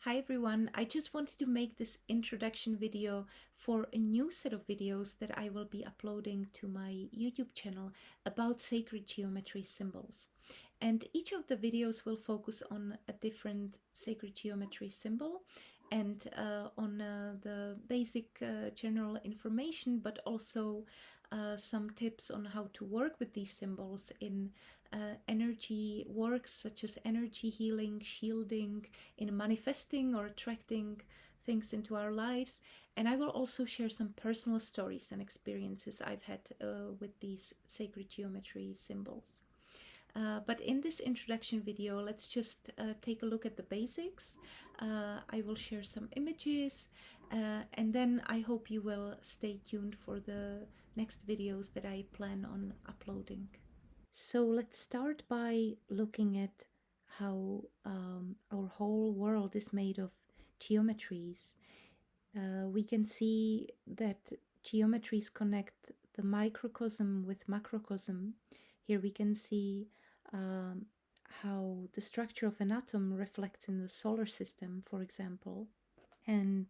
Hi everyone, I just wanted to make this introduction video for a new set of videos that I will be uploading to my YouTube channel about sacred geometry symbols. And each of the videos will focus on a different sacred geometry symbol and on the basic general information, but also some tips on how to work with these symbols in energy works such as energy healing, shielding, in manifesting or attracting things into our lives. And I will also share some personal stories and experiences I've had with these sacred geometry symbols. But in this introduction video, let's just take a look at the basics. I will share some images and then I hope you will stay tuned for the next videos that I plan on uploading. So let's start by looking at how our whole world is made of geometries. We can see that geometries connect the microcosm with macrocosm. Here we can see how the structure of an atom reflects in the solar system, for example. And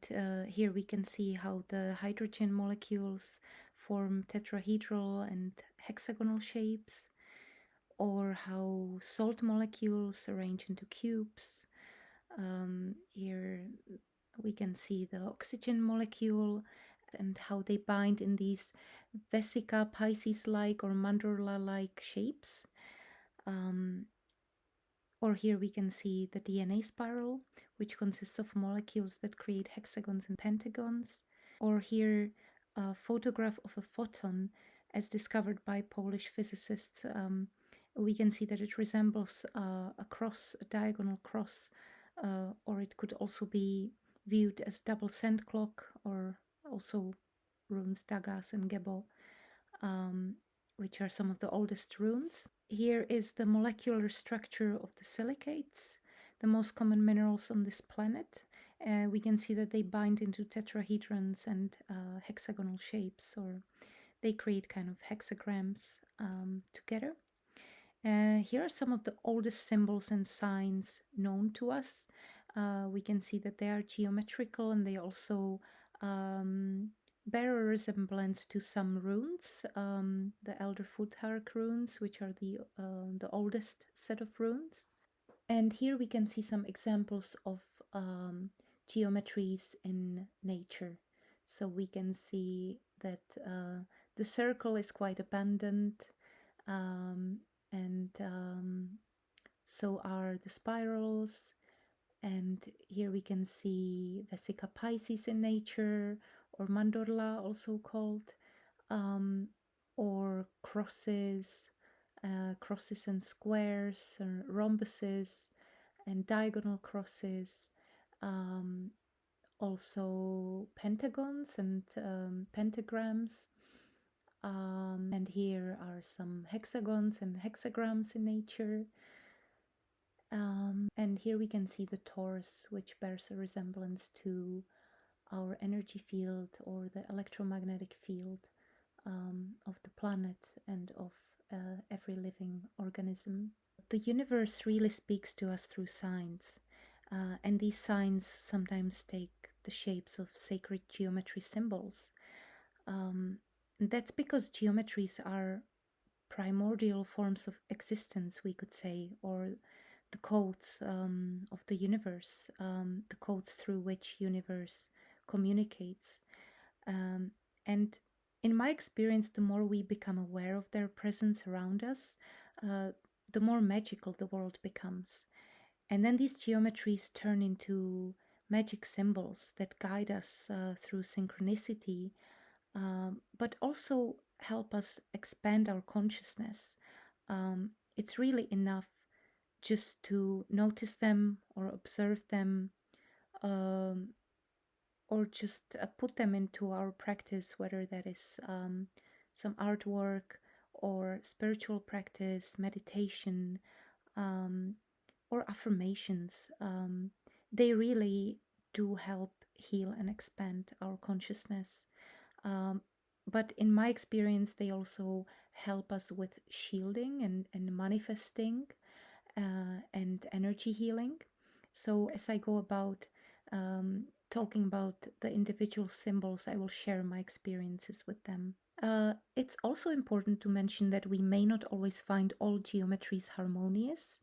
here we can see how the hydrogen molecules form tetrahedral and hexagonal shapes, or how salt molecules arrange into cubes. Here we can see the oxygen molecule and how they bind in these vesica Pisces-like or mandorla-like shapes. Or here we can see the DNA spiral, which consists of molecules that create hexagons and pentagons. Or here a photograph of a photon as discovered by Polish physicists. We can see that it resembles a cross, a diagonal cross, or it could also be viewed as double cent clock, or also runes Dagas and Gebo, which are some of the oldest runes. Here is the molecular structure of the silicates, the most common minerals on this planet. We can see that they bind into tetrahedrons and hexagonal shapes, or they create kind of hexagrams together. Here are some of the oldest symbols and signs known to us. We can see that they are geometrical and they also bear a resemblance to some runes, the Elder Futhark runes, which are the oldest set of runes. And here we can see some examples of geometries in nature. So we can see that the circle is quite abundant, and so are the spirals. And here we can see Vesica Pisces in nature, or mandorla also called, or crosses, crosses and squares, and rhombuses and diagonal crosses, also pentagons and pentagrams. And here are some hexagons and hexagrams in nature. And here we can see the torus, which bears a resemblance to our energy field or the electromagnetic field of the planet and of every living organism. The universe really speaks to us through signs, and these signs sometimes take the shapes of sacred geometry symbols. That's because geometries are primordial forms of existence, we could say, or the codes of the universe, the codes through which universe communicates. And in my experience, the more we become aware of their presence around us, the more magical the world becomes. And then these geometries turn into magic symbols that guide us through synchronicity, but also help us expand our consciousness. It's really enough just to notice them or observe them, or just put them into our practice, whether that is some artwork or spiritual practice, meditation, or affirmations. They really do help heal and expand our consciousness. But in my experience, they also help us with shielding and manifesting and energy healing. So as I go about talking about the individual symbols, I will share my experiences with them. It's also important to mention that we may not always find all geometries harmonious.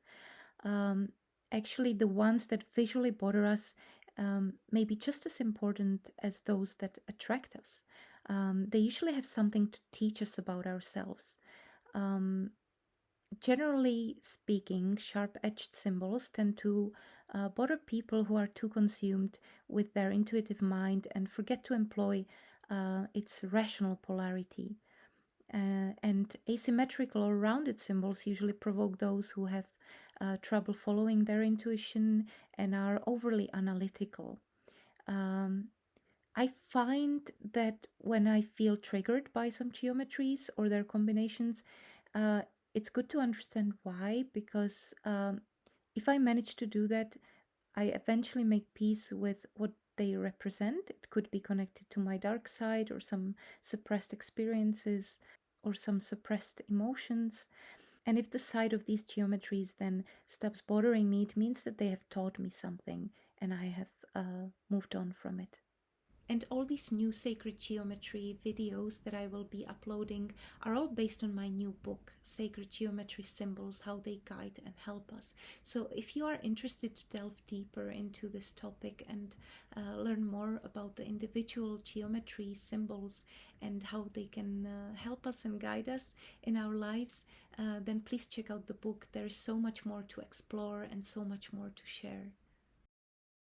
Actually, the ones that visually bother us may be just as important as those that attract us. They usually have something to teach us about ourselves. Generally speaking, sharp-edged symbols tend to bother people who are too consumed with their intuitive mind and forget to employ its rational polarity. And asymmetrical or rounded symbols usually provoke those who have trouble following their intuition and are overly analytical. I find that when I feel triggered by some geometries or their combinations, it's good to understand why, because if I manage to do that, I eventually make peace with what they represent. It could be connected to my dark side or some suppressed experiences or some suppressed emotions. And if the side of these geometries then stops bothering me, it means that they have taught me something and I have moved on from it. And all these new sacred geometry videos that I will be uploading are all based on my new book, Sacred Geometry Symbols, How They Guide and Help Us. So if you are interested to delve deeper into this topic and learn more about the individual geometry symbols and how they can help us and guide us in our lives, then please check out the book. There is so much more to explore and so much more to share.